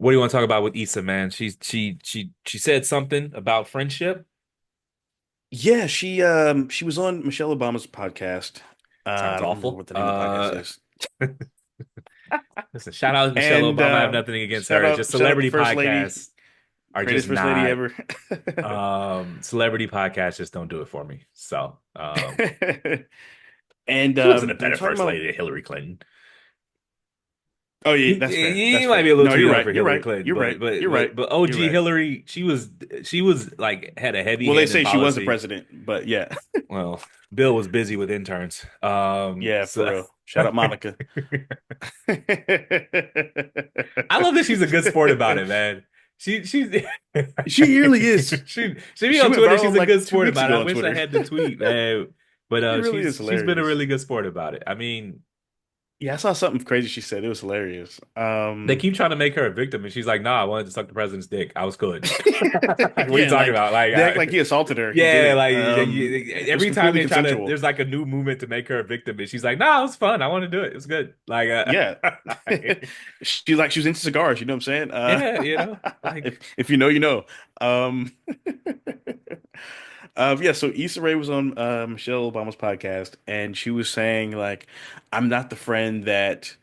What do you want to talk about with Issa, man? She said something about friendship. Yeah, she was on Michelle Obama's podcast. I Sounds don't remember awful. what the name of the podcast is. Listen, shout out Michelle And Obama. I have nothing against her. It's just shout out the celebrity first lady, podcasts are greatest just first lady not ever. celebrity podcasts just don't do it for me. So And she wasn't a they were better talking first about. lady than Hillary Clinton. Oh yeah, You, that's fair. That's you might be fair. a little No, too you're young right. for You're Hillary right. Clinton, You're right. but You're right. but but You're OG right. Hillary, she was like had a heavy Well, they hand in say she was the policy. president, but yeah, Well, Bill was busy with interns. yeah, for So real. Shout out Monica. I love that she's a good sport about it, man. She's She really is. she be She on went Twitter. viral She's a like good two sport weeks about it. I ago on wish I Twitter. had the tweet, man. But She really is she's been a hilarious. really good sport about it. I mean, Yeah, I saw something crazy she said. It was hilarious. they keep trying to make her a victim, and she's like, "Nah, I wanted to suck the president's dick. I was good." What are you Yeah, talking like about? Like, they act like he assolted her. He yeah, didn't. like It was every time completely they try to, consensual. there's like a new movement to make her a victim, and she's like, "Nah, it was fun. I want to do it. It was good." Like, Yeah. She was into cigars, you know what I'm saying? yeah, like. If you know, you know. Um yeah, so Issa Rae was on Michelle Obama's podcast and she was saying like I'm not the friend that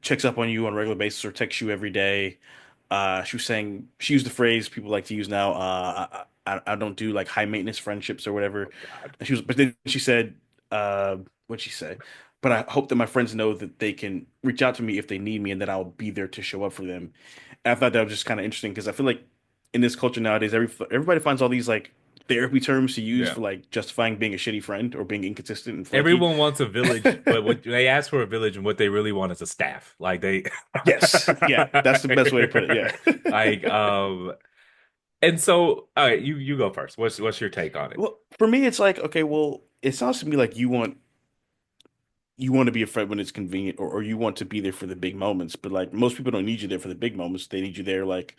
checks up on you on a regular basis or texts you every day. She was saying she used the phrase people like to use now. I don't do like high maintenance friendships or whatever. Oh God. And but then she said, what'd she say? But I hope that my friends know that they can reach out to me if they need me and that I'll be there to show up for them. And I thought that was just kind of interesting because I feel like in this culture nowadays, everybody finds all these like therapy terms to use Yeah. for like justifying being a shitty friend or being inconsistent and flaky. Everyone wants a village, but what they ask for a village, and what they really want is a staff. Like they, Yes, yeah, that's the best way to put it. Yeah. like, and so, all right, you go first. What's your take on it? Well, for me, it's like, okay, well, it sounds to me like you want to be a friend when it's convenient, or you want to be there for the big moments. But like most people don't need you there for the big moments. They need you there like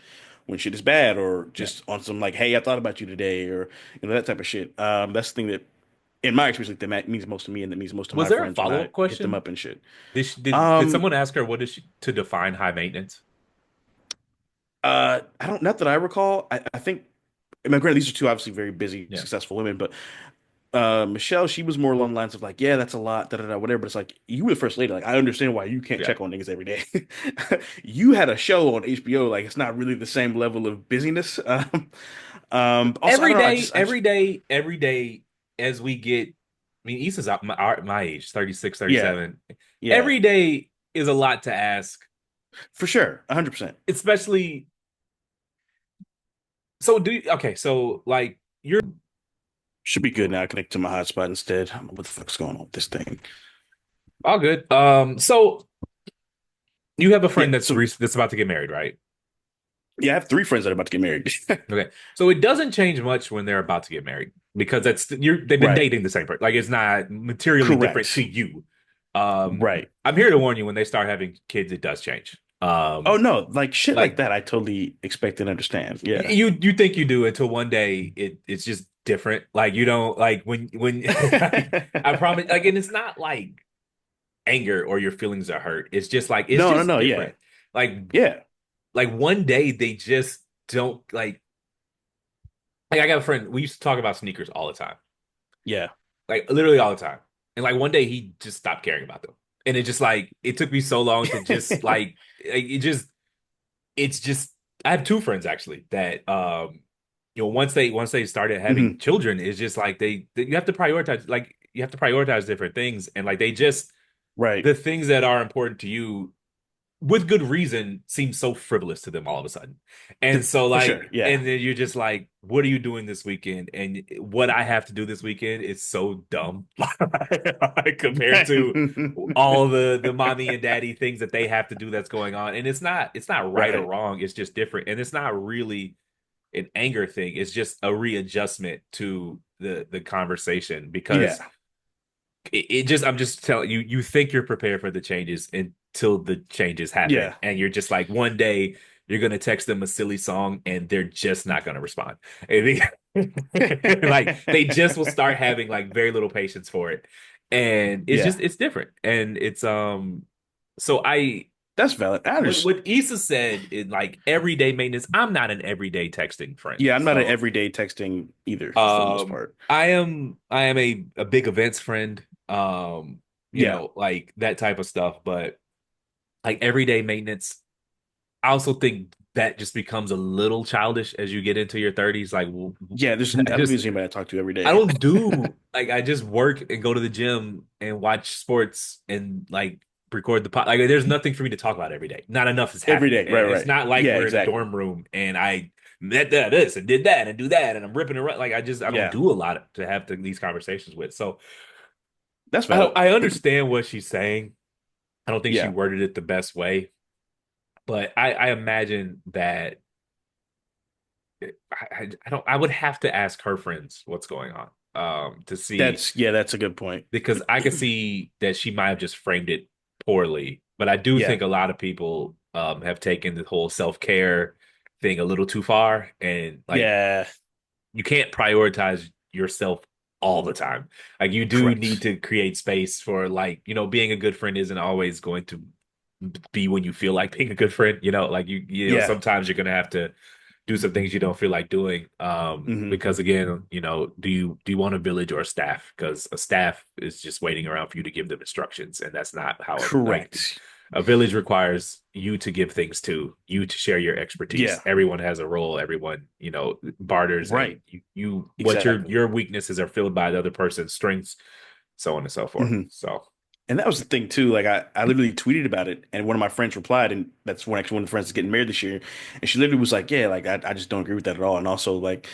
when shit is bad, or Yeah. just on some like, hey, I thought about you today, or that type of shit. That's the thing that, in my experience, like that means most to me, and that means most to Was my there a friends when I follow-up hit them question? up and shit. Did Um, someone ask her what is she to define high maintenance? I don't, not that I recall. I think, I mean, granted, these are two obviously very busy, Yeah. successful women, but Michelle, she was more along the lines of like, yeah, that's a lot, da da da, whatever. But it's like you were the first lady. Like, I understand why you can't Yeah. check on niggas every day. You had a show on HBO. Like, it's not really the same level of busyness. Also, I Every don't know. day, I just, every day, as we get, I mean, Issa's my age, 36, yeah, 37. yeah, Every day is a lot to ask, for sure, 100%. especially. So okay, so like you're Should be good now. Connect to my hotspot instead. I don't know what the fuck's going on with this thing. all good. So you have a Yeah, friend so that's about to get married, right? yeah, I have three friends that are about to get married. Okay. So it doesn't change much when they're about to get married because they've been Right. dating the same person. Like it's not materially different to Correct. you. Um, Right. I'm here to warn you when they start having kids, it does change. Oh no, like shit like Like that, I totally expect and understand. Yeah. you think you do until one day it's just different. Like you don't like when like, I promise like and it's not like anger or your feelings are hurt. It's just like it's No, no, just no. Yeah. different. Like Yeah. like one day they just don't like I got a friend, we used to talk about sneakers all the time. Yeah. Like literally all the time. And like one day he just stopped caring about them. And it just like it took me so long to just like it's just I have two friends actually that once they started having Hmm. children, it's just like you have to prioritize like you have to prioritize different things and like they just Right. the things that are important to you with good reason seem so frivolous to them all of a sudden. And so For sure. like Yeah. and then you're just like what are you doing this weekend? And what I have to do this weekend is so dumb compared to all the mommy and daddy things that they have to do that's going on. And it's not right or Right. wrong, it's just different. And it's not really an anger thing. It's just a readjustment to the conversation because Yeah. it just I'm just telling you, you think you're prepared for the changes until the changes happen. Yeah. And you're just like one day you're gonna text them a silly song and they're just not gonna respond. Like they just will start having like very little patience for it. And it's Yeah. just it's different. And it's so I That's valid. I understand. What Issa said in like everyday maintenance, I'm not an everyday texting friend. Yeah, I'm not an So everyday texting either for the most part. I am a big events friend. Yeah. Like that type of stuff, but like everyday maintenance, I also think that just becomes a little childish as you get into your 30s. Like Yeah, there's I I don't think just there's anybody I talk to every I day. don't do like I just work and go to the gym and watch sports and like record the pod. Like there's nothing for me to talk about every day. Not enough is Every happening. day. Right, It's right. not like Yeah, we're in a exactly. dorm room and I met this and did that and do that and I'm ripping around. Like I don't Yeah. do a lot to have these conversations with. So That's valid. I understand what she's saying. I don't think she Yeah. worded it the best way, but I imagine that I don't I would have to ask her friends what's going on to see That's a good point. because I could see that she might have just framed it poorly. But I do Yeah. think a lot of people have taken the whole self-care thing a little too far. And like Yeah. you can't prioritize yourself all the time. Like you do need Correct. to create space for like, being a good friend isn't always going to be when you feel like being a good friend. Like Yeah. sometimes you're gonna have to do some things you don't feel like doing. Hmm. Because again, do you want a village or a staff? Because a staff is just waiting around for you to give them instructions, and that's not how like Correct. a village requires you to give things to you to share your expertise. Yeah. Everyone has a role. Everyone, barters, and Right. you what your Exactly. your weaknesses are filled by the other person's strengths, so on and so forth. Hmm. So And that was the thing too. Like I literally tweeted about it, and one of my friends replied, and that's when actually one of the friends is getting married this year, and she literally was like, "Yeah, like I just don't agree with that at all." And also like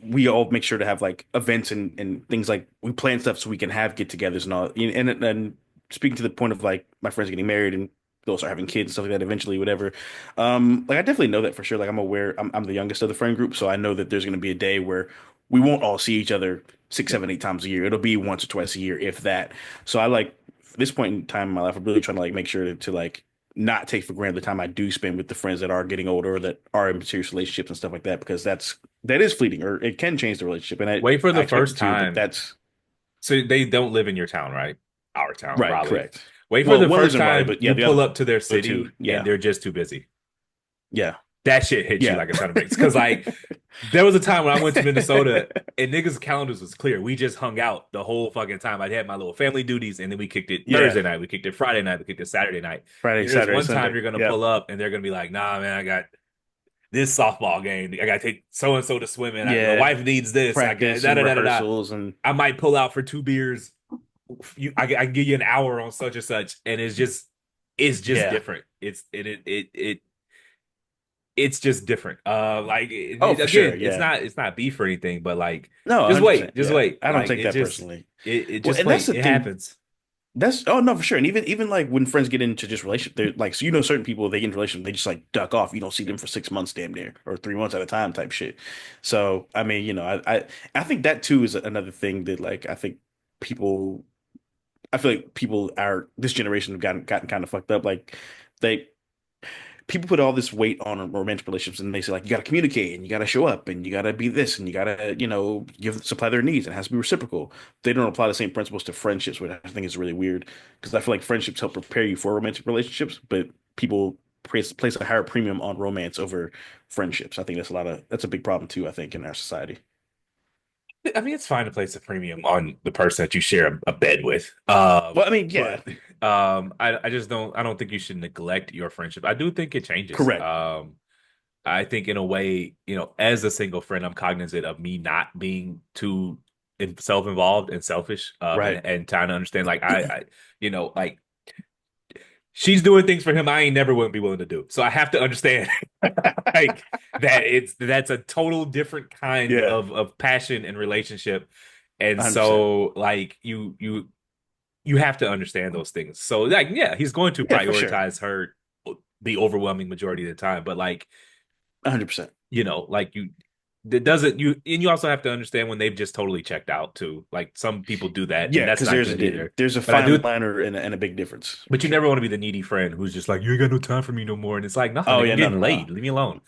we all make sure to have like events and things like we plan stuff so we can have get-togethers and all. And speaking to the point of like my friends getting married and they'll start having kids and stuff like that eventually, whatever. Like I definitely know that for sure. Like I'm aware, I'm the youngest of the friend group, so I know that there's going to be a day where we won't all see each other six, seven, 8 times a year. It'll be once or twice a year, if that. So I like this point in time in my life, I'm really trying to like make sure to like not take for granted the time I do spend with the friends that are getting older or that are in serious relationships and stuff like that, because that is fleeting or it can change the relationship. And wait for I the expect first it to, but time. that's So they don't live in your town, right? Our town, right, Raleigh. correct. Wait for Well, the one lives first in Raleigh, time but yeah, you the pull up to their other two, city and yeah, they're just too busy. yeah, That shit hits you yeah. like a ton of bricks. Because like there was a time when I went to Minnesota and niggas' calendars was clear. We just hung out the whole fucking time. I had my little family duties, and then we kicked it Yeah, Thursday night, we kicked it Friday night, we kicked it Saturday night. Friday, And there's Saturday, one time Sunday. you're gonna Yep. pull up and they're gonna be like, nah, man, I got this softball game. I gotta take so and so to swim in. The Yeah, wife needs this. I got practice da and da da da da. rehearsals and I might pull out for 2 beers. I can give you an hour on such and such, and it's just yeah. different. It's just different. Like Oh, for sure. again, it's Yeah. not beef or anything, but like No, just wait, 100%. just Yeah. wait. I don't Like take that personally. it Well, just and that's wait. the It thing. happens. That's oh no for sure. And even like when friends get into just relationship, they're like so certain people they get into relationship, they just like duck off. You don't see them for 6 months damn near or 3 months at a time type shit. So I mean, I think that too is another thing that like people I feel like people are this generation have gotten kind of fucked up. Like they people put all this weight on romantic relationships and they say like you got to communicate and you got to show up and you got to be this and you got to give supply their needs and it has to be reciprocal. They don't apply the same principles to friendships, which I think is really weird because I feel like friendships help prepare you for romantic relationships, but people place a higher premium on romance over friendships. I think that's a big problem too, I think, in our society. I mean, it's fine to place a premium on the person that you share a bed with. Well, I mean, yeah, But I just don't. I don't think you should neglect your friendship. I do think it changes. correct. I think in a way, as a single friend, I'm cognizant of me not being too self-involved and selfish, Right. and trying to understand, like like she's doing things for him I ain't never would be willing to do. So I have to understand like that's a total different kind Yeah, of passion and relationship. And 100%. so like you have to understand those things. So like yeah, he's going to Yeah, for sure. prioritize her the overwhelming majority of the time, but like 100%. like it doesn't you also have to understand when they've just totally checked out too. Like some people do that, and Yeah, that's because not good either. there's a But I fine do, line and a big difference for but you sure. never want to be the needy friend who's just like, you ain't got no time for me no more. And it's like, nah, Oh nigga, yeah, I'm no, getting no, no. laid. Leave me alone.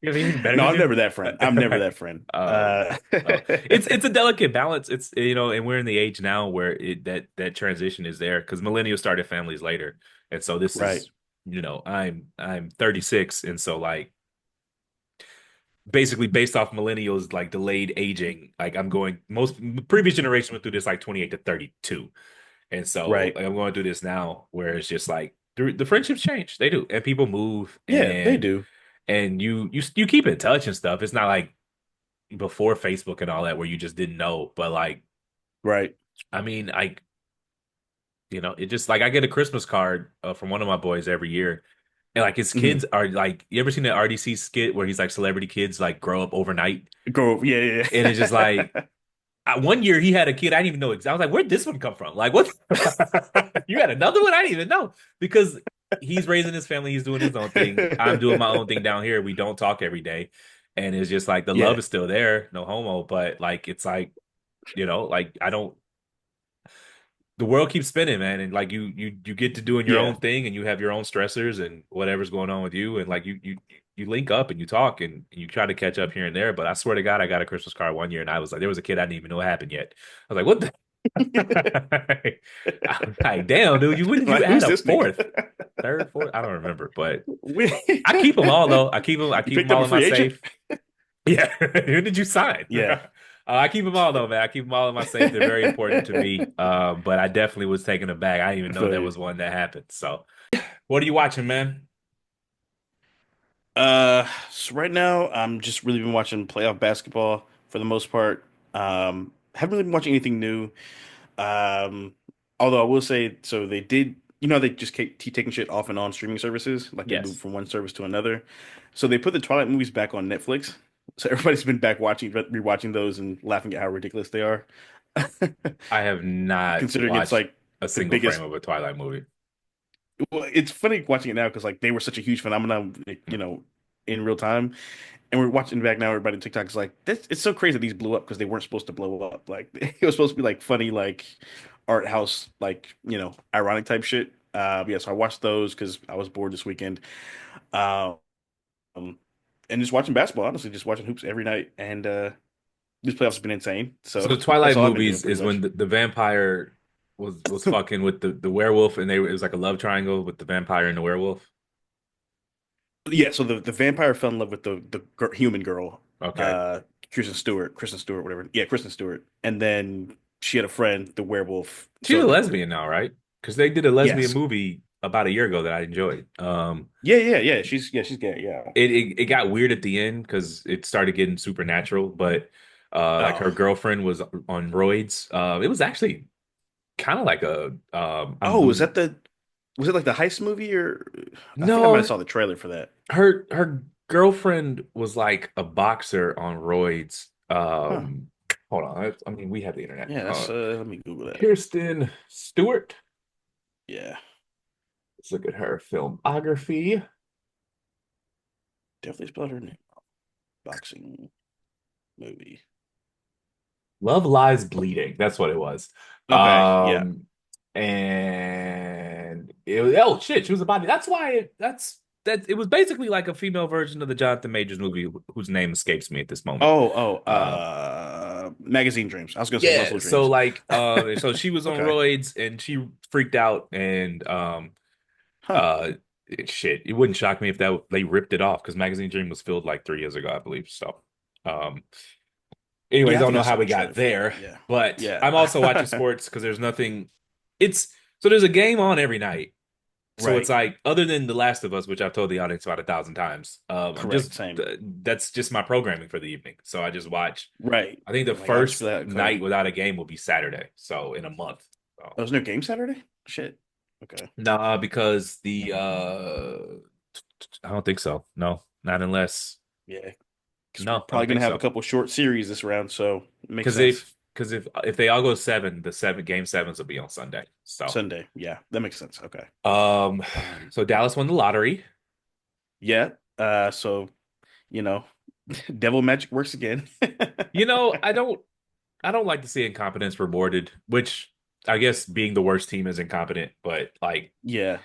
You have anything better No, to I'm do? never that friend. I'm never that friend. Oh, it's a delicate balance. It's and we're in the age now where that transition is there because millennials started families later, and so this Right. is I'm 36, and so like basically based off millennials like delayed aging, like I'm going most previous generation went through this like 28 to 32, and so Right. like, I'm going through this now where it's just like the friendships change, they do, and people move, Yeah, they do. and you keep in touch and stuff. It's not like before Facebook and all that where you just didn't know. But like, Right. I mean, it just like I get a Christmas card from one of my boys every year. And like his Hmm. kids are like, you ever seen that RDC skit where he's like celebrity kids like grow up overnight? Go. Yeah, yeah, And it's just like yeah. one year he had a kid I didn't even know. I was like, where'd this one come from? Like, what? You had another one? I didn't even know because he's raising his family. He's doing his own thing. I'm doing my own thing down here. We don't talk every day, and it's just like the love Yeah. is still there, no homo. But like, it's like like I don't. The world keeps spinning, man, and like you get to doing your Yeah. own thing, and you have your own stressors and whatever's going on with you, and like you link up and you talk and you try to catch up here and there. But I swear to God, I got a Christmas card one year, and I was like, there was a kid I didn't even know what happened yet. I was like, what the? I'm like, damn, dude, when did you Like, add who's a this nigga? fourth, third, fourth? I don't remember, but We, I keep them all though. I keep them. I you keep them picked up all a in my free agent? safe. Yeah. Who did you sign? Yeah. I keep them all though, man. I keep them all in my safe. They're very important to me. But I definitely was taken aback. I didn't even I know feel there you. was one that happened. So, what are you watching, man? So right now I'm just really been watching playoff basketball for the most part. Haven't really been watching anything new. Um, Although I will say, so they did, they just keep taking shit off and on streaming services, like they move Yes, from one service to another. So they put the Twilight movies back on Netflix. So everybody's been back rewatching those and laughing at how ridiculous they are. I have not Considering it's watched like a the single frame biggest. of a Twilight movie. Well, it's funny watching it now because like they were such a huge phenomenon, in real time. And we're watching it back now. Everybody on TikTok is like, this, it's so crazy that these blew up because they weren't supposed to blow up. Like it was supposed to be like funny, like art house, like ironic type shit. Yeah, so I watched those because I was bored this weekend. Um, and just watching basketball, honestly, just watching hoops every night. And these playoffs have been insane. So So the that's Twilight all I've been doing movies pretty is when much. the vampire was fucking with the werewolf, and it was like a love triangle with the vampire and the werewolf. Yeah, so the vampire fell in love with the human girl, Okay. uh, Kristen Stewart, whatever. Yeah, Kristen Stewart, and then she had a friend, the werewolf. She's So a the lesbian now, right? Because they did a lesbian yes, movie about a year ago that I enjoyed. yeah. She's gay. Yeah. It got weird at the end because it started getting supernatural, but like Oh, her girlfriend was on roids. It was actually kind of like a I'm oh, losing. was it like the heist movie or I think I might have No, saw the trailer for that. her girlfriend was like a boxer on roids. Huh? Hold on. I mean, we have the internet. Yeah, that's let me Google that. Kirsten Stewart. Yeah, Let's look at her filmography. definitely spelled her name. Boxing movie. Love Lies Bleeding. That's what it was. Okay, yeah. Um, and oh shit, she was a body. That's why it was basically like a female version of the Jonathan Majors movie whose name escapes me at this moment. Uh, Magazine Dreams. I was gonna say yeah, Muscle so Dreams. like so she was on Okay. roids and she freaked out and Huh. uh shit, it wouldn't shock me if that they ripped it off because Magazine Dream was filled like 3 years ago, I believe. So um anyways, Yeah, I I don't think I know how saw we the got trailer for that. there, Yeah. but I'm also watching Yeah. sports because there's nothing. It's so there's a game on every night. So it's Right. like other than The Last of Us, which I've told the audience about 1,000 times, I'm Correct. just Same. that's just my programming for the evening. So I just watch. Right. I think the Like I'll just first feel that night clear. without a game will be Saturday. So in a month. So, Oh, there's no game Saturday? Shit. Okay. nah, because the I don't think so. No, not unless Yeah. Because we're no, I probably don't gonna think have a so. couple short series this round, so it makes Because sense. if they all go seven, the seven game sevens will be on Sunday. So Sunday. Yeah, that makes sense. Okay. um Um, so Dallas won the lottery. yeah. So you know, devil magic works again. You know, I don't like to see incompetence rewarded, which I guess being the worst team is incompetent, but like Yeah,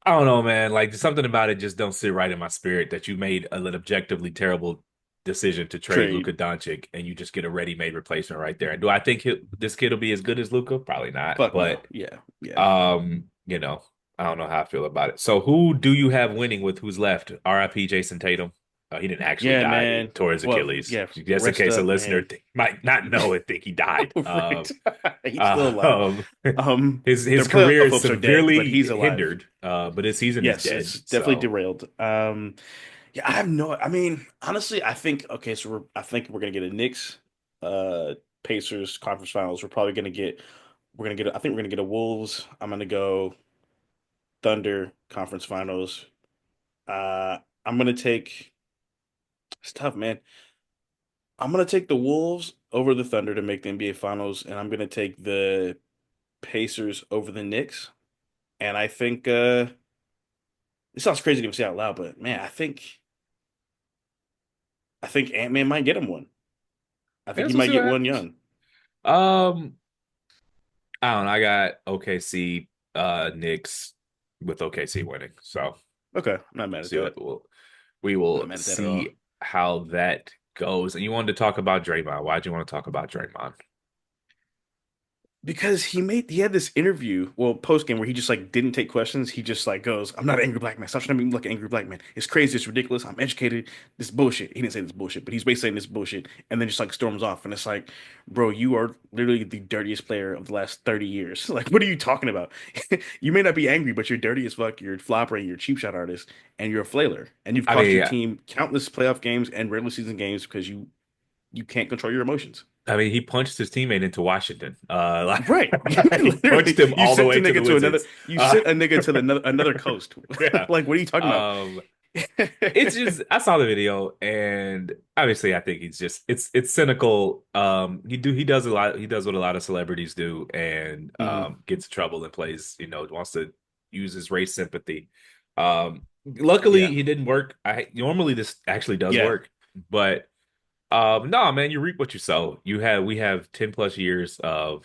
I don't know, man. Like something about it just don't sit right in my spirit that you made an objectively terrible decision to trade trade. Luka Doncic and you just get a ready-made replacement right there. And do I think this kid will be as good as Luka? Probably not. Fuck no. But Yeah, yeah, you know, I don't know how I feel about it. So who do you have winning with who's left? RIP Jason Tatum. He didn't actually yeah, die. He man. tore his Well, Achilles. yeah. Just in Rest case a up, listener man. might not know and think he died. Right. He's still alive. Um, his Their career playoff is hopes are dead, but severely he's alive. hindered, but his season is Yes, dead. it's definitely So, derailed. Yeah, I have no. I mean, honestly, I think okay. So I think we're gonna get a Knicks, uh, Pacers conference finals. We're gonna get. I think we're gonna get a Wolves. I'm gonna go Thunder conference finals. I'm gonna take. It's tough, man. I'm gonna take the Wolves over the Thunder to make the NBA finals, and I'm gonna take the Pacers over the Knicks. And I think it sounds crazy to say out loud, but man, I think Ant-Man might get him one. I I think he guess we'll might see what get one happens. young. Um, I don't know. I got OKC, Knicks with OKC winning. So Okay, I'm not mad at see that. what we will Not mad at that at all. see how that goes. And you wanted to talk about Draymond. Why'd you want to talk about Draymond? Because he had this interview, well, post game where he just like didn't take questions. He just like goes, "I'm not an angry black man. Stop trying to make me like an angry black man. It's crazy. It's ridiculous. I'm educated. This bullshit." He didn't say this bullshit, but he's basically saying this bullshit, and then just like storms off. And it's like, bro, you are literally the dirtiest player of the last 30 years. Like, what are you talking about? You may not be angry, but you're dirty as fuck. You're a flopper and you're a cheap shot artist, and you're a flailer, and you've I cost your mean, team countless playoff games and regular season games because you can't control your emotions. he punched his teammate into Washington. Right. He punched Literally, him all the way to the Wizards. you Uh, sent a nigga to another coast. yeah. Like, what are you talking about? Um, it's just I saw the video and obviously I think he's just it's cynical. He does a lot he does what a lot of celebrities do and Mhm. gets in trouble and plays, wants to use his race sympathy. Luckily Yeah. he didn't work. I normally this actually does Yeah. work, but no, man, you reap what you sow. We have 10 plus years of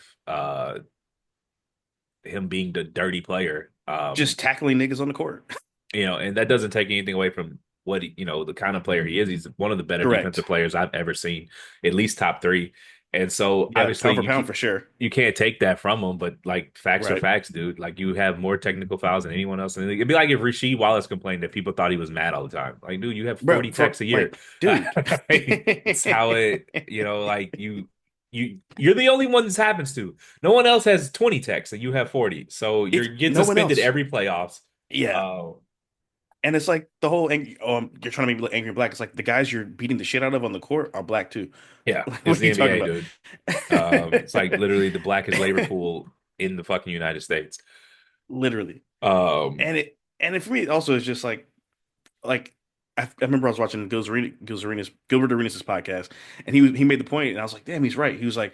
him being the dirty player. Just tackling niggas on the court. And that doesn't take anything away from what the kind of player he is. He's one of the better defensive Correct. players I've ever seen, at least top three. And so Yeah, obviously pound for pound for sure. you can't take that from him, but like facts are Right. facts, dude. Like you have more technical fouls than anyone else. And it'd be like if Rasheed Wallace complained that people thought he was mad all the time. Like, dude, you have Bro, 40 techs a year. like, dude. It's how like you're the only one this happens to. No one else has 20 techs and you have 40. So you're It's getting no one suspended else. every playoffs. Yeah. Uh, And it's like the whole angry, you're trying to make me look angry and black. It's like the guys you're beating the shit out of on the court are black too. Yeah, Like, it's what are the you talking NBA, about? dude. It's like literally the blackest labor pool in the fucking United States. Literally. Um, And for me, it also is just like I remember I was watching Gilbert Arenas' podcast, and he made the point, and I was like, damn, he's right. He was like,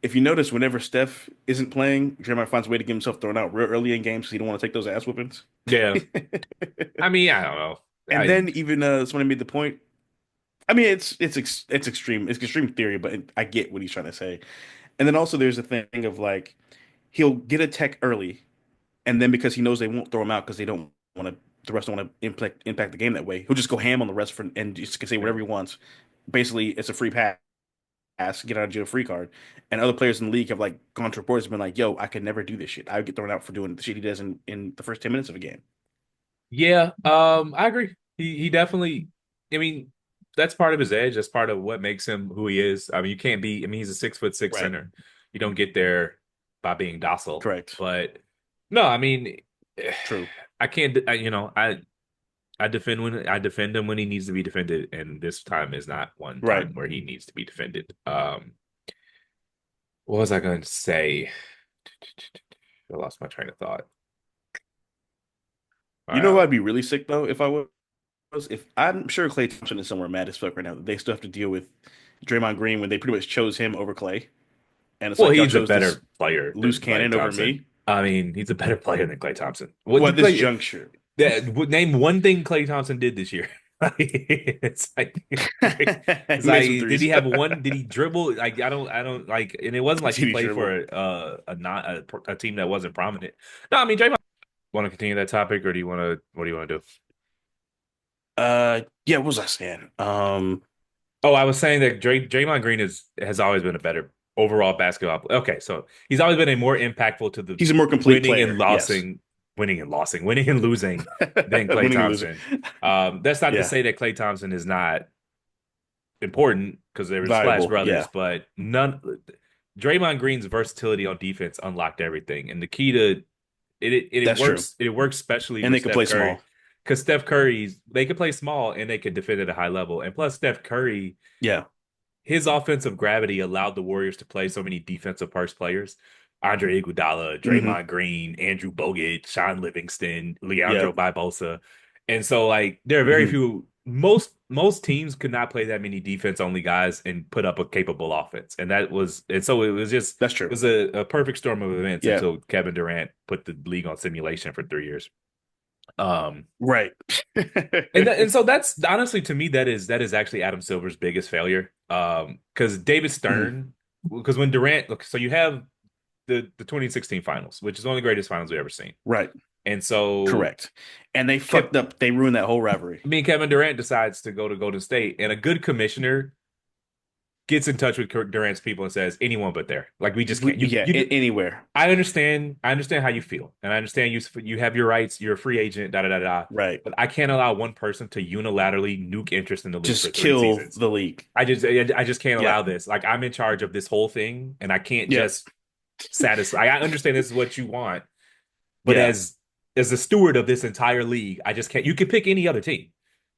if you notice, whenever Steph isn't playing, Draymond finds a way to get himself thrown out real early in games because he don't want to take those ass whoopings. yeah, I mean, I don't know. And then even someone made the point. I mean, it's extreme. It's extreme theory, but I get what he's trying to say. And then also there's a thing of like he'll get a tech early, and then because he knows they won't throw him out because they don't want to, the rest don't want to impact the game that way. He'll just go ham on the rest for and just say Yeah. whatever he wants. Basically, it's a free pass, get out of jail free card. And other players in the league have like gone to reports and been like, "Yo, I could never do this shit. I would get thrown out for doing the shit he does in the first 10 minutes of a game." Yeah, I agree. He definitely. I mean, that's part of his edge. That's part of what makes him who he is. I mean, you can't be. I mean, he's a 6'6" Right. center. You don't get there by being docile. Correct. But no, I mean, True. I can't. I defend him when he needs to be defended, and this time is not one Right. time where he needs to be defended. What was I going to say? I lost my train of thought. You know who Wow. I'd be really sick though if I was if I'm sure Klay Thompson is somewhere mad as fuck right now. They still have to deal with Draymond Green when they pretty much chose him over Klay, and it's Well, like y'all he's a chose this better player loose than Klay cannon over Thompson. me. I mean, he's a better player than Klay Thompson. What Well, at did this Klay? juncture, Name one thing Klay Thompson did this year. It's like He it's made some like did threes. he have one? Did he dribble? Like I don't like, and it wasn't like he TD played dribble. for a not a team that wasn't prominent. No, I mean Draymond. Want to continue that topic, or do you want to? What do you want to do? Yeah, what was I saying? Oh, I was saying that Draymond Green has always been a better overall basketball player. Okay, so he's always been a more impactful to the He's a more complete winning and player. Yes. losing, winning and losing than Klay Winning and losing. Thompson. That's not to Yeah. say that Klay Thompson is not important because they were Splash Valuable. Yeah. Brothers, but none. Draymond Green's versatility on defense unlocked everything, and the key to it That's true. works. It works especially And with they can Steph play Curry small. because Steph Curry's they can play small and they can defend at a high level, and plus Steph Curry Yeah. his offensive gravity allowed the Warriors to play so many defensive first players. Andre Iguodala, Hmm. Draymond Green, Andrew Bogut, Sean Livingston, Yeah. Leandro Barbosa. And so like there are very Hmm. few most teams could not play that many defense only guys and put up a capable offense. And so it was just That's it true. was a perfect storm of events Yeah. until Kevin Durant put the league on simulation for 3 years. Um Right. and so that's honestly to me that is actually Adam Silver's biggest failure. Because David Mhm. Stern, because when Durant, look, so you have the 2016 finals, which is one of the greatest finals we've ever seen. Right. And so Correct. And they Kev, fucked up. They ruined that whole rivalry. I mean Kevin Durant decides to go to Golden State, and a good commissioner gets in touch with Durant's people and says anyone but there. Like we just can't. Yeah. You Anywhere. I understand how you feel, and I understand you have your rights. You're a free agent, da da da da. Right. But I can't allow one person to unilaterally nuke interest in the league for Just three kill seasons. the league. I just can't Yeah. allow this. Like I'm in charge of this whole thing, and I can't Yeah. just satisfy. I understand this is what you want, but Yeah. as the steward of this entire league, I just can't. You can pick any other team.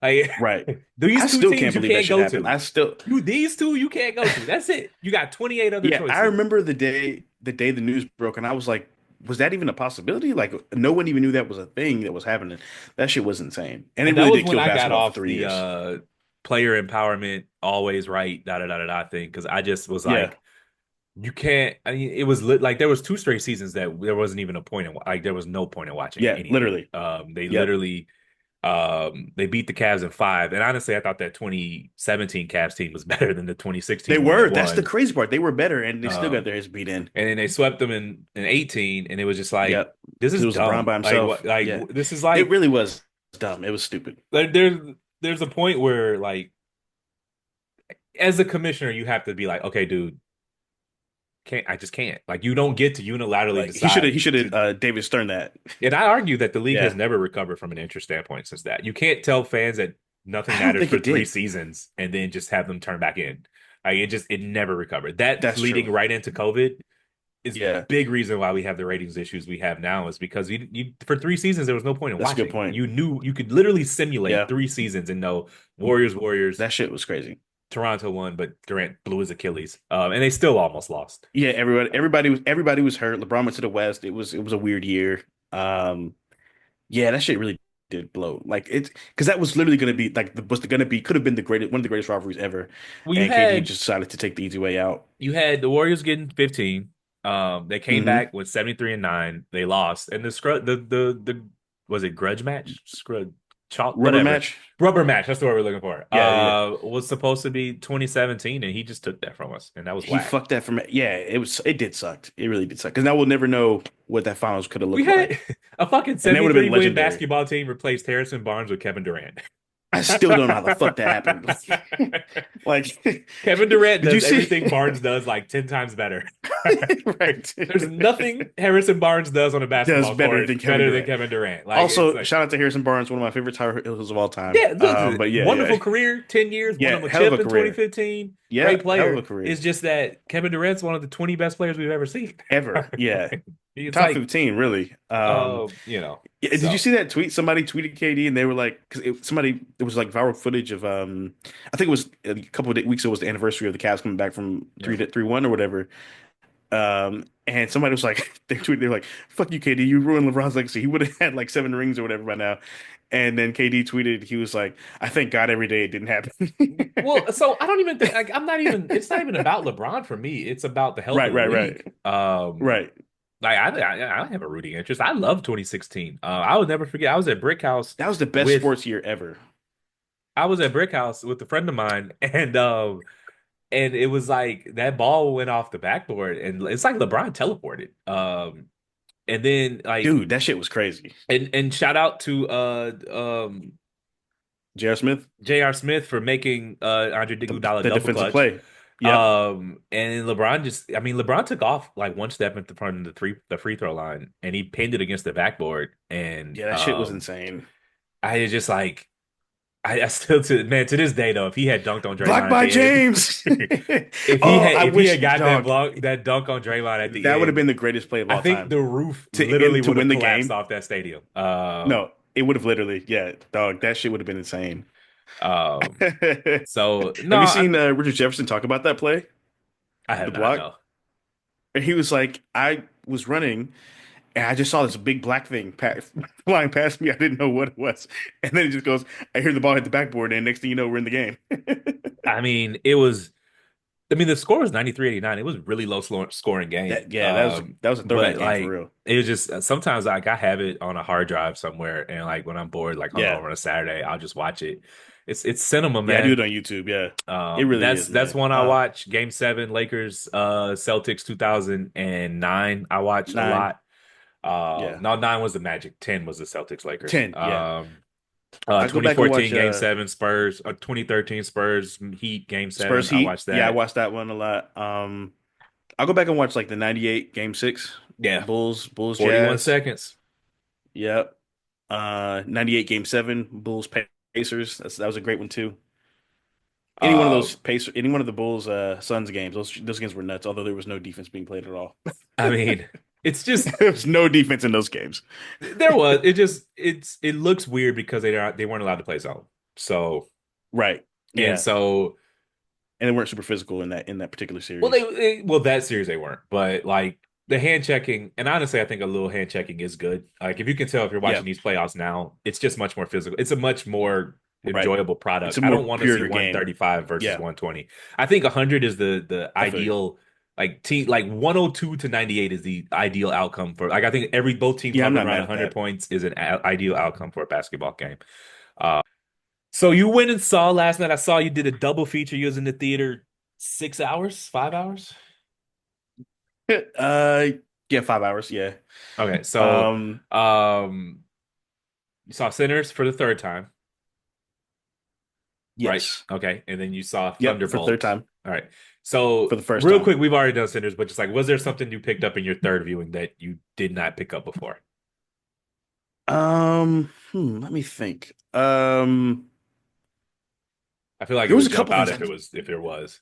Like Right. these I two still teams can't you believe that can't shit go happened. to. I still, These two you can't go to. That's it. You got 28 other yeah, I choices. remember the day the news broke, and I was like, was that even a possibility? Like, no one even knew that was a thing that was happening. That shit was insane, and it And that really was did when kill I got basketball for off three the years. player empowerment, always right, da da da da da thing. Because I just was Yeah, like, you can't. I mean, it was lit, like there was two straight seasons that there wasn't even a point in like there was no point in watching yeah, anything. literally. They Yep, literally they beat the Cavs in five, and honestly, I thought that 2017 Cavs team was better than the they 2016 one that were. That's the won. crazy part. They were better, and they still got Um, their ass beat in. and then they swept them in 18, and it was just like Yep, this because is it was LeBron dumb. by Like himself. what? Like Yeah, this is it like really was dumb. It was stupid. like, there's a point where like as a commissioner, you have to be like, okay, dude, can't I just can't. Like you don't get to unilaterally Like he decide should have to. David Stern that. And I argue that the league has Yeah, never recovered from an interest standpoint since that. You can't tell fans that nothing I don't matters think for it three did. seasons and then just have them turn back in. Like it never recovered. That That's true. leading right into COVID is Yeah, big reason why we have the ratings issues we have now is because you for 3 seasons there was no point in that's a good watching. point. You knew you could literally simulate Yeah, 3 seasons and know Warriors, that shit was crazy. Toronto won, but Durant blew his Achilles. And they still almost lost. Yeah, everybody was hurt. LeBron went to the West. It was a weird year. Um, yeah, that shit really did blow. Like it's because that was literally going to be like was going to be could have been the greatest one of the greatest rivalries ever, Well, and KD just decided to take the easy way out. you had the Warriors getting 15. They came Hmm. back with 73-9. They lost. And the scrub the was it grudge match? Scrub chalk, Rubber whatever. match. Rubber match, that's the word we're looking for. Yeah, yeah. Was supposed to be 2017, and he just took that from us, and that was He whack. fucked that from yeah. It did sucked. It really did suck because now we'll never know what that finals could have We looked had like, a fucking and that would have 73 been win legendary. basketball team replaced Harrison Barnes with Kevin Durant. I still don't know how the fuck that happened. Like, Kevin Durant did you does see? everything Barnes does like 10 times better. Right. There's nothing Harrison Barnes does on a Does basketball better court than Kevin better than Durant. Kevin Durant. Like it's Also, like shout out to Harrison Barnes, one of my favorite Tyler Hills of all time. yeah, look, But yeah, wonderful yeah, career, 10 years, won yeah, him a hell of a chip in career. 2015. Yeah, Great hell of a player. It's career. just that Kevin Durant's one of the 20 best players we've ever seen. Ever. Yeah. It's Top like, 15, really. Yeah, did you so see that tweet? Somebody tweeted KD and they were like, because it was like viral footage of, I think it was a couple of weeks ago was the anniversary of the Cavs coming back from yeah. 3-1 or whatever. And somebody was like, they were like, fuck you, KD, you ruined LeBron's legacy. He would have had like 7 rings or whatever by now. And then KD tweeted, he was like, I thank God every day it didn't happen. Well, so I don't even think like I'm not even it's not even about LeBron for me. It's about the health Right, of the right, right, league. right. Like I don't have a rooting interest. I love 2016. I would never forget. I was at Brick House That was the best with sports year ever. I was at Brick House with a friend of mine, and it was like that ball went off the backboard, and it's like LeBron teleported. And then like Dude, that shit was crazy. and shout out to J.R. Smith, J.R. Smith for making Andre Iguodala the double defensive clutch. play. Yep. And LeBron just, I mean, LeBron took off like one step in the front of the free throw line, and he pinned it against the backboard. And Yeah, that shit was insane. I just like, I still to man to this day though, if he had dunked on Blocked Draymond at by the end, James. Oh, I if he wish, had got dog, that dunk on Draymond at the that would have end, been the greatest play of I all think time the roof to literally to would have win the collapsed game. off that stadium. No, it would have literally, yeah, dog, that shit would have been insane. Um, Have so no, you seen Richard Jefferson talk about that play, I the have not, block? no. And he was like, I was running and I just saw this big black thing flying past me. I didn't know what it was. And then he just goes, I hear the ball hit the backboard, and next thing you know, we're in the game. I mean, it was. I mean, the score was 93-89. It was really low scoring game. That yeah, that was a throwback But game for like real. it was just sometimes like I have it on a hard drive somewhere, and like when I'm bored, like Yeah. hungover on a Saturday, I'll just watch it. It's cinema, Yeah, I do it man. on YouTube. Yeah. It really is, That's man. one I watch. Game 7, Lakers, Celtics 2009. I watch a 9. lot. Yeah. No, 9 was the Magic, 10 was the Celtics Lakers. 10. Yeah. I go back and watch 2014 Game 7 Spurs, 2013 Spurs Heat Game Spurs 7. I Heat. watched Yeah, I that. watched that one a lot. I'll go back and watch like the 98 Game 6 Yeah, Bulls 41 Jazz. seconds. Yep. 98 Game 7 Bulls Pacers. That was a great one too. Uh, Any one of the Bulls Suns games. Those games were nuts, although there was no defense being played at all. I mean, it's just There was no defense in those games. there was it looks weird because they weren't allowed to play zone. So Right. and Yeah. so And they weren't super physical in that particular well series. well that series they weren't, but like the hand checking and honestly I think a little hand checking is good. Like if you can tell if you're Yeah. watching these playoffs now, it's just much more physical. It's a much more Right. enjoyable It's product. a I more don't want to see purer game. 135 versus Yeah. 120. I think 100 is the I feel you. ideal like team like 102 to 98 is the ideal outcome for like I think every both teams Yeah, I'm hovering not around mad at 100 that. points is an ideal outcome for a basketball game. Uh, so you went and saw last night. I saw you did a double feature. You was in the theater 6 hours, 5 hours. Uh, yeah, 5 hours. Yeah. Okay, so Um, um, you saw Sinners for the third time, right? yes. Okay, and then you saw Yep, for the third Thunderbolts. time. All right. For So the first real time. quick, we've already done Sinners, but just like, was there something you picked up in your third viewing that you did not pick up before? Let me think. I feel like it There was would a jump couple out things if there was.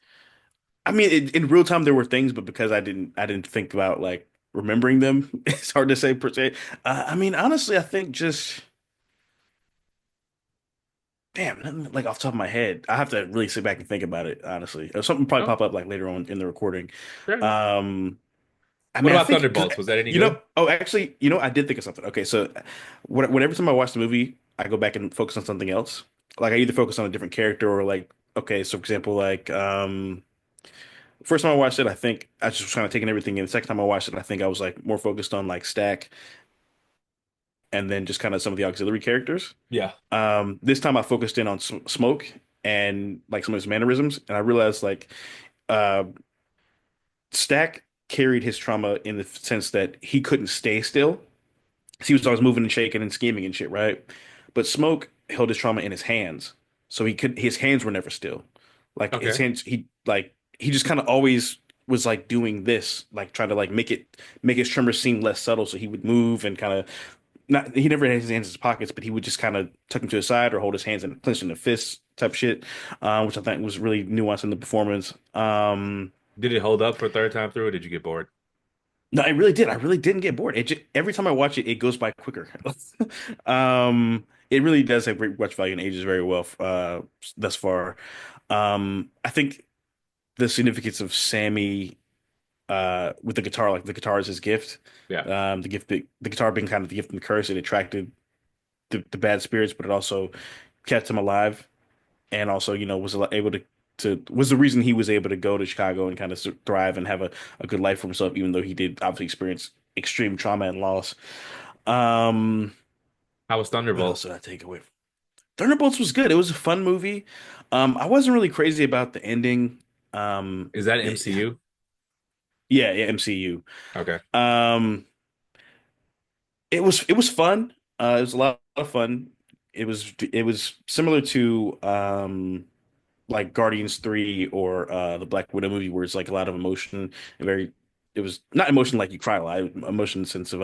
I mean, in real time there were things, but because I didn't think about like remembering them, it's hard to say per se. I mean, honestly, I think just damn, nothing, like off the top of my head, I have to really sit back and think about it. Honestly, something probably Oh, pop up like later on in the recording. fair enough. Um, I What mean, I about think because Thunderbolts? Was that any good? actually, I did think of something. Okay, so whenever time I watch the movie, I go back and focus on something else. Like I either focus on a different character or like, okay, so for example, like first time I watched it, I think I just was kind of taking everything in. The second time I watched it, I think I was like more focused on like Stack and then just kind of some of the auxiliary characters. Yeah. This time I focused in on Smoke and like some of his mannerisms, and I realized like uh, Stack carried his trauma in the sense that he couldn't stay still. So he was always moving and shaking and scheming and shit, right? But Smoke held his trauma in his hands, so his hands were never still. Like his Okay. hands, he just kind of always was like doing this, like trying to like make his tremor seem less subtle. So he would move and kind of not. He never had his hands in his pockets, but he would just kind of tuck them to the side or hold his hands and clench in the fist type shit, which I think was really nuanced in the performance. Did it hold up for a third time through, or did you get bored? No, I really did. I really didn't get bored. Every time I watch it, it goes by quicker. It really does have great watch value and ages very well thus far. I think the significance of Sammy with the guitar, like the guitar is his gift. Yeah. The guitar being kind of the gift and the curse, it attracted the bad spirits, but it also kept him alive, and also was able to was the reason he was able to go to Chicago and kind of thrive and have a good life for himself, even though he did obviously experience extreme trauma and loss. Um, How was what else Thunderbolts? did I take away? Thunderbolts was good. It was a fun movie. I wasn't really crazy about the ending. Is that It, MCU? yeah, yeah, MCU. Okay. Um, it was fun. It was a lot of fun. It was similar to like Guardians 3 or the Black Widow movie where it's like a lot of emotion and very it was not emotion like you cry a lot, emotion in the sense of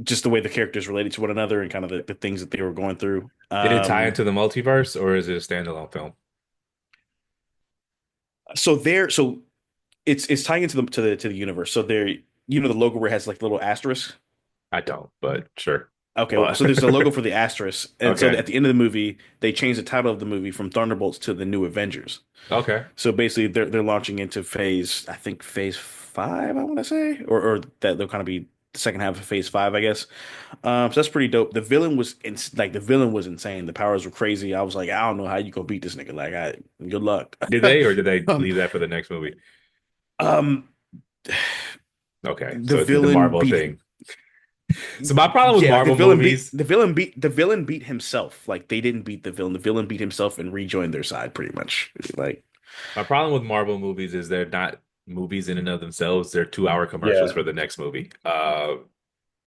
just the way the characters related to one another and kind of the things that they were going through. Did it tie into the multiverse or is it a standalone film? So it's tying into the universe. So there, the logo where it has like the little asterisk. I don't, but sure. Okay, well, Well, so there's a logo for the asterisk, and so okay. at the end of the movie, they changed the title of the movie from Thunderbolts to the New Avengers. Okay. So basically, they're launching into phase, I think phase five, I want to say, or that they'll kind of be the second half of phase five, I guess. So that's pretty dope. The villain was insane. The powers were crazy. I was like, I don't know how you gonna beat this nigga. Like, good luck. Did they or did they Um, leave that for the next movie? um, Okay. the So it's the villain Marvel beat him. thing. So my problem with Yeah, like Marvel movies, the villain beat himself. Like they didn't beat the villain. The villain beat himself and rejoined their side, pretty much. Like, my problem with Marvel movies is they're not movies in and of themselves. They're 2 hour commercials yeah. for the next movie.